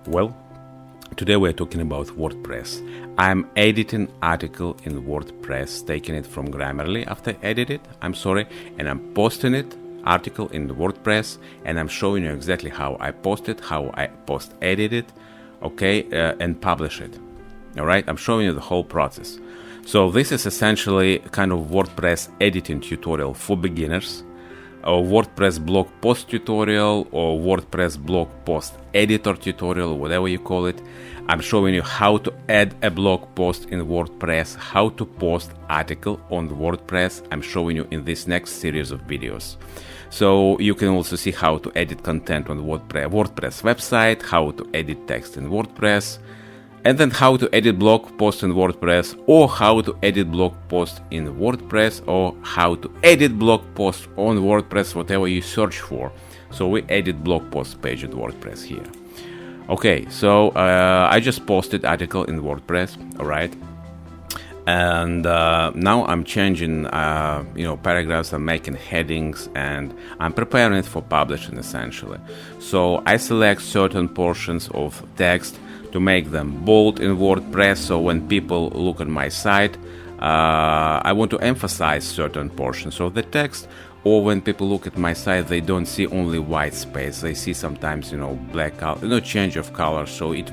Well, today we're talking about WordPress. I'm editing article in WordPress, taking it from Grammarly after I edit it, and I'm posting it article in the WordPress, and I'm showing you exactly how I post it, how I edit it, and publish it. All right, I'm showing you the whole process. So this is essentially kind of WordPress editing tutorial for beginners, a WordPress blog post tutorial or WordPress blog post editor tutorial, whatever you call it. I'm showing you how to add a blog post in WordPress, how to post article on WordPress. I'm showing you in this next series of videos. So you can also see how to edit content on WordPress website, how to edit text in WordPress, and then how to edit blog post in WordPress, or how to edit blog post in WordPress, or how to edit blog post on WordPress, whatever you search for. So we edit blog post page in WordPress here. Okay, so I just posted article in WordPress, all right, and now I'm changing paragraphs, I'm making headings, and I'm preparing it for publishing essentially. So I select certain portions of text to make them bold in WordPress, so when people look at my site, I want to emphasize certain portions of the text, or when people look at my site, they don't see only white space, they see sometimes black color, change of color, so it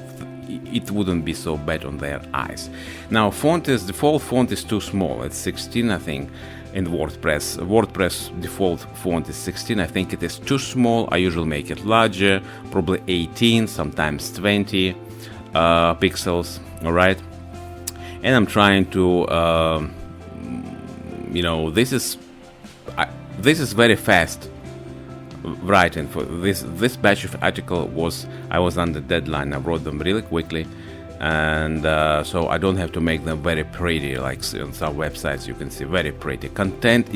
wouldn't be so bad on their eyes. Now default font is too small, it's 16 I think in WordPress default font is 16. I think it is too small. I usually make it larger, probably 18, sometimes 20 pixels. All right, and I'm trying to this is very fast writing for this batch of article. I was under deadline. I wrote them really quickly, and so I don't have to make them very pretty like on some websites you can see very pretty. Content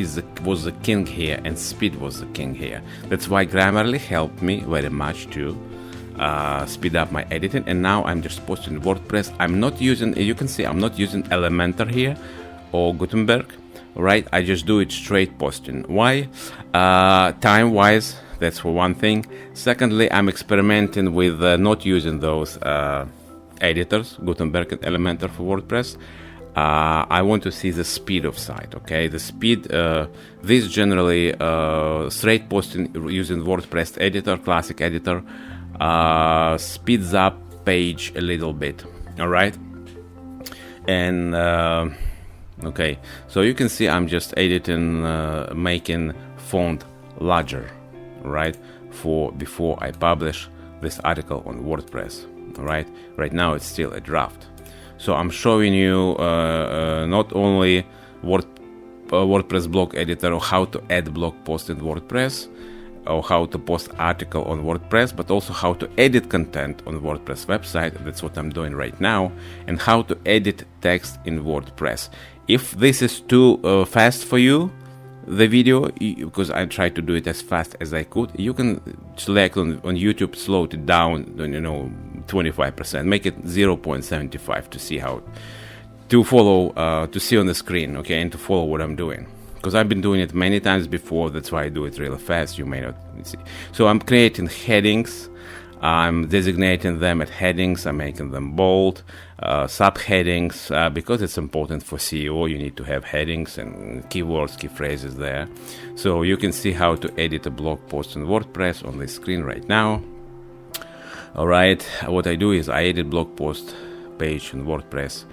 was the king here, and speed was the king here. That's why Grammarly helped me very much to speed up my editing. And now I'm just posting WordPress. I'm not using, you can see I'm not using Elementor here or Gutenberg, right? I just do it straight posting. Why? Time wise, that's for one thing. Secondly, I'm experimenting with not using those editors, Gutenberg and Elementor for WordPress. I want to see the speed of site. Okay, the speed, this generally straight posting using WordPress editor, classic editor, speeds up page a little bit. All right, and okay, so you can see I'm just editing, making font larger, right, for before I publish this article on WordPress. All right now it's still a draft, so I'm showing you not only WordPress blog editor, or how to add blog post in WordPress, or how to post article on WordPress, but also how to edit content on WordPress website. That's what I'm doing right now, and how to edit text in WordPress. If this is too fast for you, the video, because I tried to do it as fast as I could, you can select on YouTube, slow it down, 25%, make it 0.75 to see how to follow, to see on the screen, okay, and to follow what I'm doing. Because I've been doing it many times before, that's why I do it really fast. You may not see. So I'm creating headings, I'm designating them at headings, I'm making them bold, subheadings, because it's important for SEO. You need to have headings and keywords, key phrases there. So you can see how to edit a blog post in WordPress on the screen right now. All right, what I do is I edit blog post page in WordPress,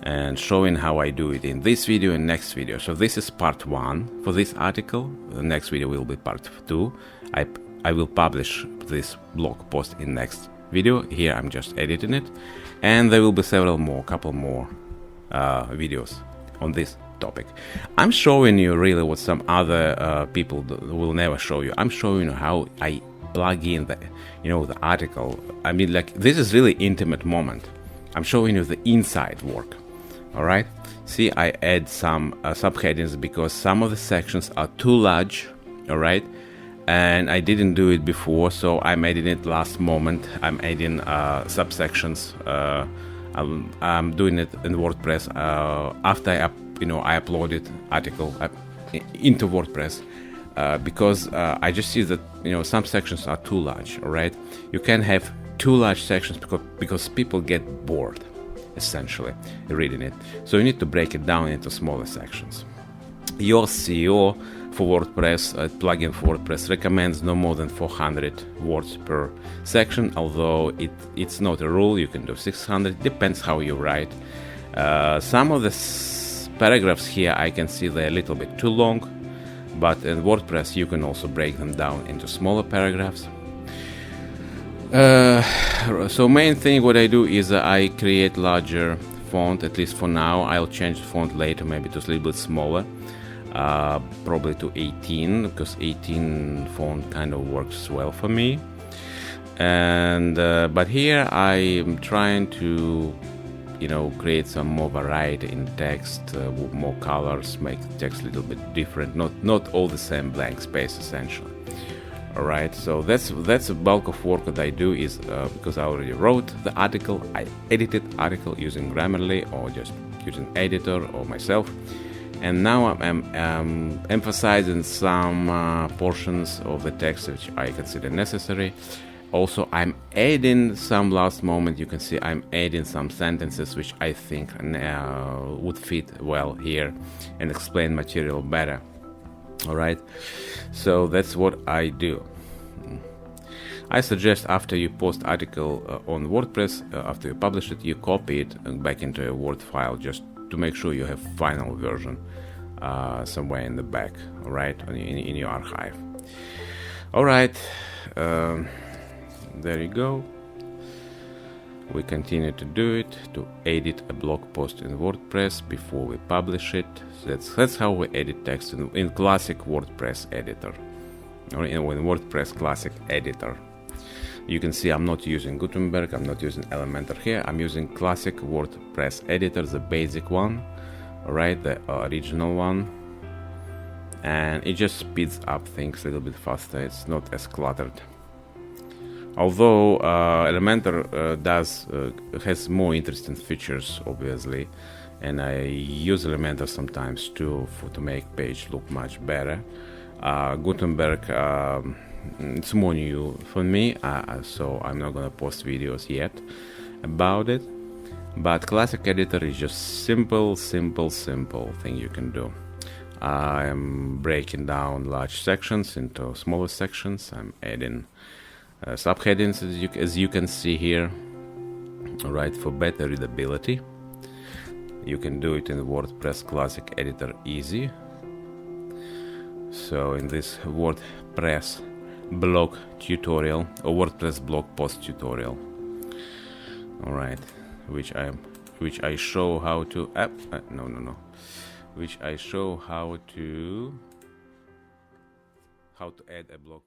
and showing how I do it in this video and next video. So this is part 1 for this article. The next video will be part 2. I will publish this blog post in next video. Here I'm just editing it, and there will be couple more videos on this topic. I'm showing you really what some other people will never show you. I'm showing you how I plug in the article. I mean, like, this is really intimate moment. I'm showing you the inside work. All right, see, I add some subheadings because some of the sections are too large. All right, and I didn't do it before, so I'm adding it last moment. I'm adding subsections. I'm doing it in WordPress after I uploaded article into WordPress, because I just see that some sections are too large. All right, you can have too large sections because people get bored, essentially, reading it. So you need to break it down into smaller sections. Your CEO for WordPress, plugin for WordPress, recommends no more than 400 words per section, although it's not a rule. You can do 600, depends how you write. Some of the paragraphs here, I can see they're a little bit too long, but in WordPress you can also break them down into smaller paragraphs. So main thing what I do is I create larger font, at least for now. I'll change the font later, maybe to a little bit smaller, probably to 18, because 18 font kind of works well for me. And but here I am trying to, you know, create some more variety in text, with more colors, make the text a little bit different, not all the same blank space essentially. All right, so that's the bulk of work that I do, is because I already wrote the article, I edited article using Grammarly or just using editor or myself, and now I'm emphasizing some portions of the text which I consider necessary. Also, I'm adding some last moment. You can see I'm adding some sentences which I think would fit well here and explain material better. All right, so that's what I do. I suggest after you post article on WordPress, after you publish it, you copy it back into a Word file just to make sure you have final version somewhere in the back, all right, in your archive. All right, there you go. We continue to do it, to edit a blog post in WordPress before we publish it. That's how we edit text in classic WordPress editor, or in WordPress classic editor. You can see I'm not using Gutenberg, I'm not using Elementor here, I'm using classic WordPress editor, the basic one, alright, the original one, and it just speeds up things a little bit faster, it's not as cluttered. Although Elementor has more interesting features, obviously, and I use Elementor sometimes too to make page look much better. Gutenberg, it's more new for me, so I'm not gonna post videos yet about it. But classic editor is just simple thing you can do. I'm breaking down large sections into smaller sections. I'm adding subheadings as you can see here, alright, for better readability. You can do it in WordPress classic editor easy. So in this WordPress blog tutorial or WordPress blog post tutorial, alright, which I show how to which I show how to add a blog